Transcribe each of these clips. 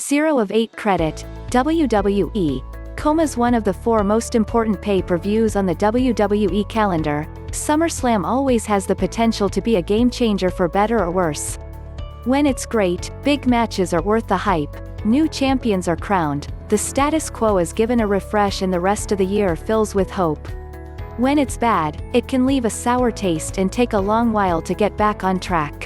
0 of 8 credit. WWE.com is one of the 4 most important pay-per-views on the WWE calendar. SummerSlam always has the potential to be a game-changer for better or worse. When it's great, big matches are worth the hype, new champions are crowned, the status quo is given a refresh and the rest of the year fills with hope. When it's bad, it can leave a sour taste and take a long while to get back on track.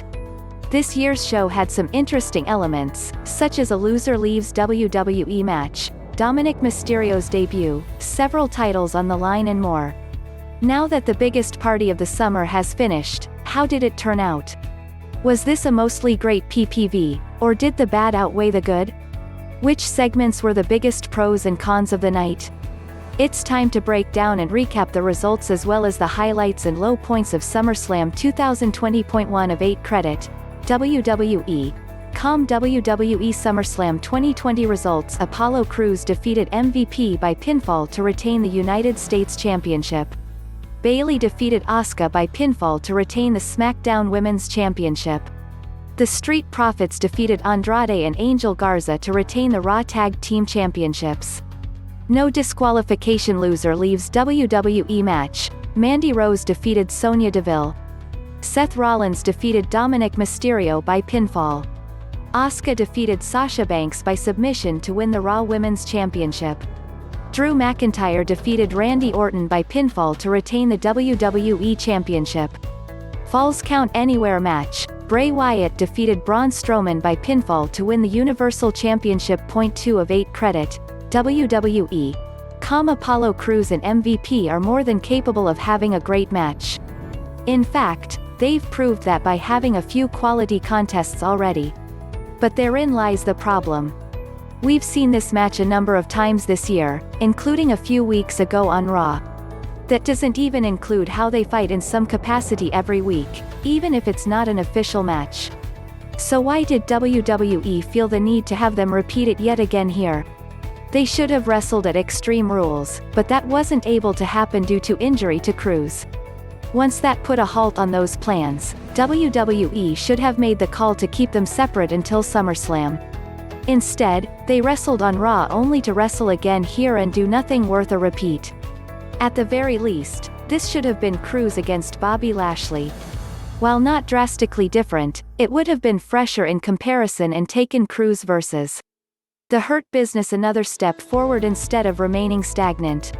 This year's show had some interesting elements, such as a loser leaves WWE match, Dominik Mysterio's debut, several titles on the line and more. Now that the biggest party of the summer has finished, how did it turn out? Was this a mostly great PPV, or did the bad outweigh the good? Which segments were the biggest pros and cons of the night? It's time to break down and recap the results as well as the highlights and low points of SummerSlam 2020.1 of 8 credit. WWE.comWWE SummerSlam 2020 results. Apollo Crews defeated MVP by pinfall to retain the United States Championship. Bayley defeated Asuka by pinfall to retain the SmackDown Women's Championship. The Street Profits defeated Andrade and Angel Garza to retain the Raw Tag Team Championships. No disqualification loser leaves WWE match. Mandy Rose defeated Sonya Deville. Seth Rollins defeated Dominik Mysterio by pinfall. Asuka defeated Sasha Banks by submission to win the Raw Women's Championship. Drew McIntyre defeated Randy Orton by pinfall to retain the WWE Championship. Falls Count Anywhere match. Bray Wyatt defeated Braun Strowman by pinfall to win the Universal Championship.2 of 8 credit. WWE.comApollo Crews and MVP are more than capable of having a great match. In fact, they've proved that by having a few quality contests already. But therein lies the problem. We've seen this match a number of times this year, including a few weeks ago on Raw. That doesn't even include how they fight in some capacity every week, even if it's not an official match. So why did WWE feel the need to have them repeat it yet again here? They should have wrestled at Extreme Rules, but that wasn't able to happen due to injury to Crews. Once that put a halt on those plans, WWE should have made the call to keep them separate until SummerSlam. Instead, they wrestled on Raw only to wrestle again here and do nothing worth a repeat. At the very least, this should have been Crews against Bobby Lashley. While not drastically different, it would have been fresher in comparison and taken Crews versus The Hurt Business another step forward instead of remaining stagnant.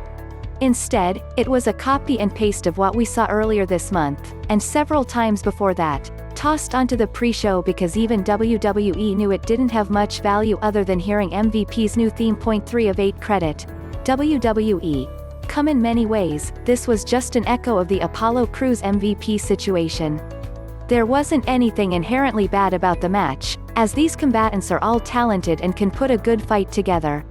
Instead, it was a copy and paste of what we saw earlier this month, and several times before that, tossed onto the pre-show because even WWE knew it didn't have much value other than hearing MVP's new theme. 3 of 8 credit. WWE.com in many ways, this was just an echo of the Apollo Crews MVP situation. There wasn't anything inherently bad about the match, as these combatants are all talented and can put a good fight together.